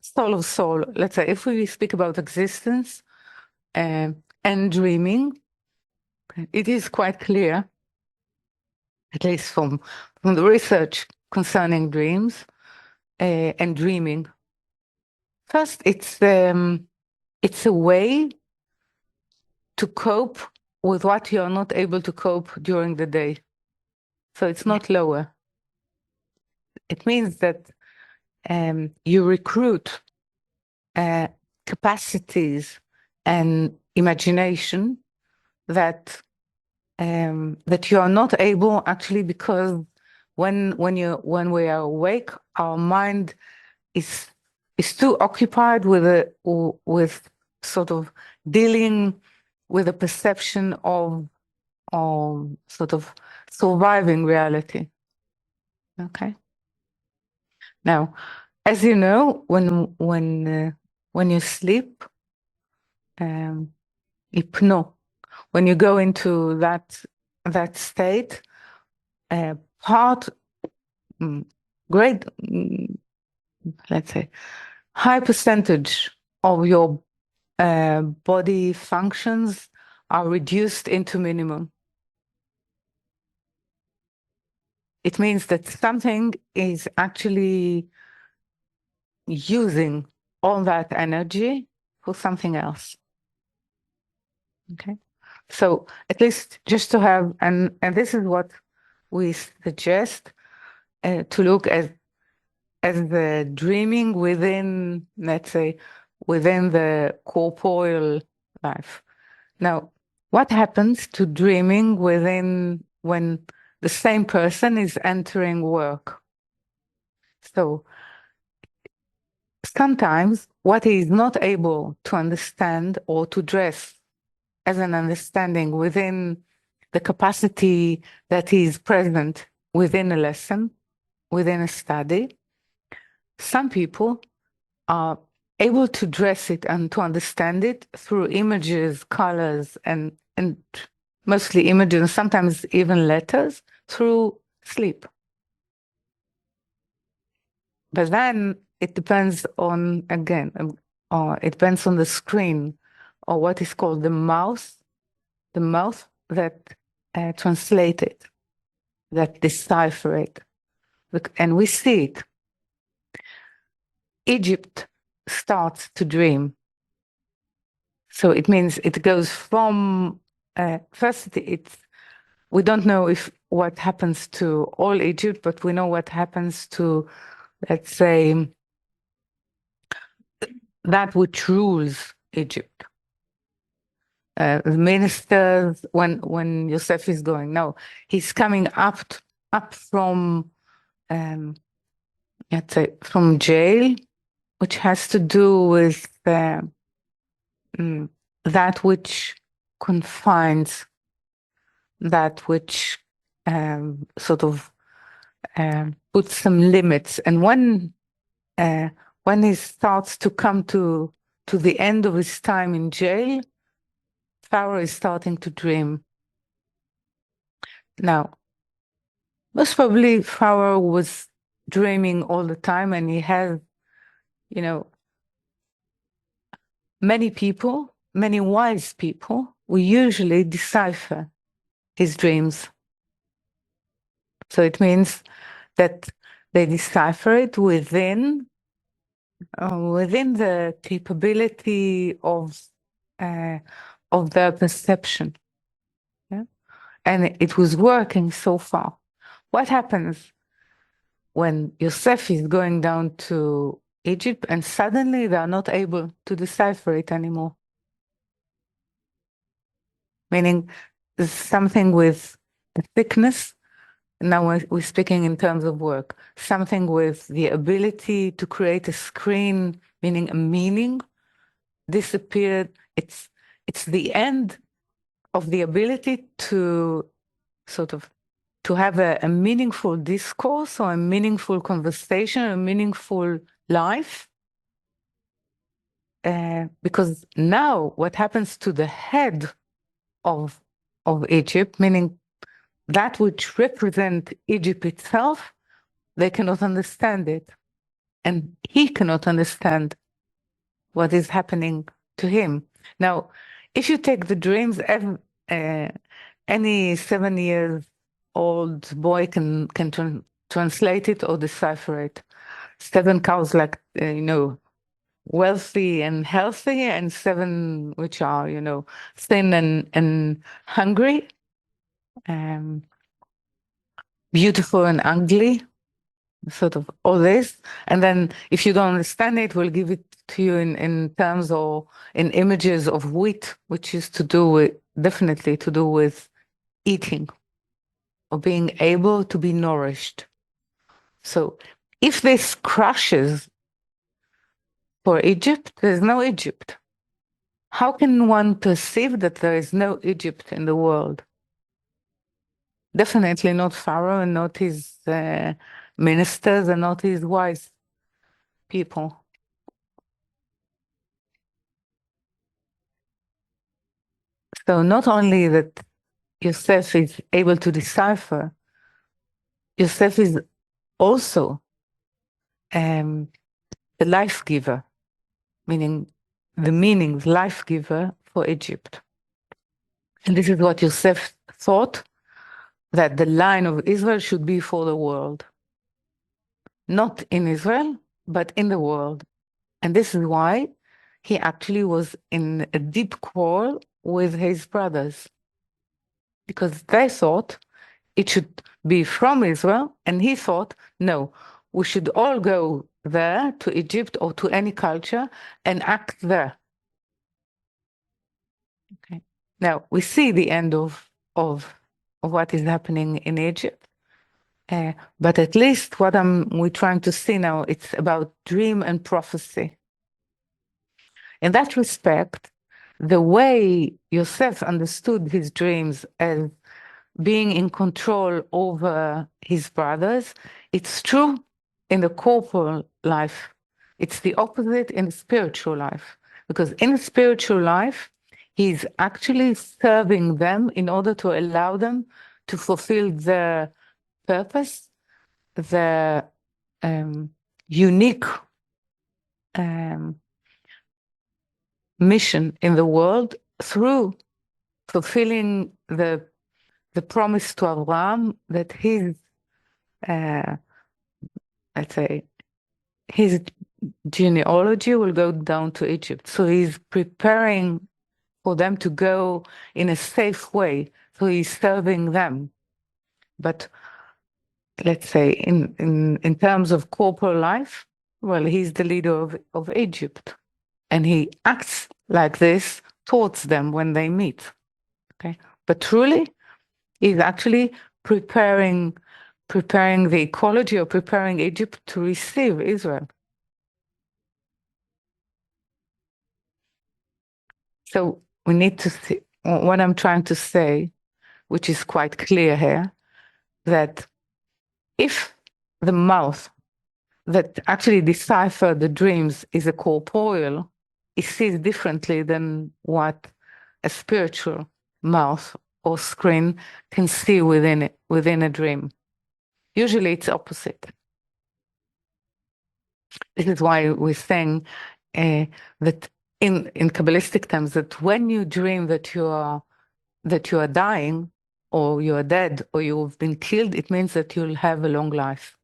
soul of soul, let's say, if we speak about existence and dreaming, it is quite clear, at least from the research concerning dreams and dreaming. First, it's a way to cope with what you're not able to cope during the day. So it's not lower. It means that you recruit capacities and imagination that you are not able, actually, because when we are awake, our mind is too occupied with sort of dealing with a perception of sort of surviving reality. Okay. Now, as you know, when you sleep, hypno, when you go into that state, part great, let's say, high percentage of your body functions are reduced into minimum. It means that something is actually using all that energy for something else. Okay, so at least just to have, and this is what we suggest, to look at as the dreaming within, let's say, within the corporeal life. Now, what happens to dreaming within when the same person is entering work? So sometimes what he is not able to understand or to dress as an understanding within the capacity that is present within a lesson, within a study, some people are able to dress it and to understand it through images, colors, and mostly images, sometimes even letters, through sleep. But then it depends on, again, it depends on the screen, or what is called the mouth that translate it, that decipher it. And we see it. Egypt starts to dream. So it means it goes from, first we don't know what happens to all Egypt, but we know what happens to, let's say, that which rules Egypt. The ministers, when Yosef is going, no, he's coming up from, let's say, from jail, which has to do with that which confines, that which sort of puts some limits. And when he starts to come to the end of his time in jail, Pharaoh is starting to dream. Now, most probably Pharaoh was dreaming all the time, and he has, many people, many wise people, will usually decipher his dreams. So it means that they decipher it within the capability of their perception. Yeah? And it was working so far. What happens when Yosef is going down to Egypt and suddenly they are not able to decipher it anymore? Meaning there's something with the thickness. Now we're speaking in terms of work. Something with the ability to create a screen, meaning a meaning, disappeared. It's the end of the ability to sort of to have a meaningful discourse or a meaningful conversation, a meaningful life. Because now what happens to the head of Egypt, meaning that which represents Egypt itself, they cannot understand it. and he cannot understand what is happening to him. Now, if you take the dreams, any 7 years old boy can translate it or decipher it. 7 cows, like wealthy and healthy, and 7 which are thin and hungry, um, beautiful and ugly, sort of all this. And then if you don't understand it, we'll give it to you in terms or in images of wheat, which is definitely to do with eating or being able to be nourished. So if this crashes for Egypt, there's no Egypt. How can one perceive that there is no Egypt in the world? Definitely not Pharaoh and not his ministers and not his wise people. So not only that Yosef is able to decipher, Yosef is also the life giver, meaning the life giver for Egypt. And this is what Yosef thought, that the line of Israel should be for the world. Not in Israel, but in the world. And this is why he actually was in a deep quarrel with his brothers, because they thought it should be from Israel, and he thought, no, we should all go there to Egypt or to any culture and act there. Okay. Now we see the end of what is happening in Egypt, but at least what we're trying to see now, it's about dream and prophecy. In that respect, the way Yosef understood his dreams as being in control over his brothers, it's true in the corporal life. It's the opposite in the spiritual life. Because in the spiritual life, he's actually serving them in order to allow them to fulfill their purpose, their unique mission in the world through fulfilling the promise to Abraham that his, let's say, his genealogy will go down to Egypt. So he's preparing for them to go in a safe way. So he's serving them. But let's say in terms of corporal life, well, he's the leader of Egypt. And he acts like this towards them when they meet. Okay. But truly, he's actually preparing the ecology or preparing Egypt to receive Israel. So we need to see what I'm trying to say, which is quite clear here, that if the mouth that actually decipher the dreams is a corporeal, it sees differently than what a spiritual mouth or screen can see within a dream. Usually it's opposite. This is why we're saying that in Kabbalistic terms, that when you dream that you are dying, or you are dead, or you've been killed, it means that you'll have a long life.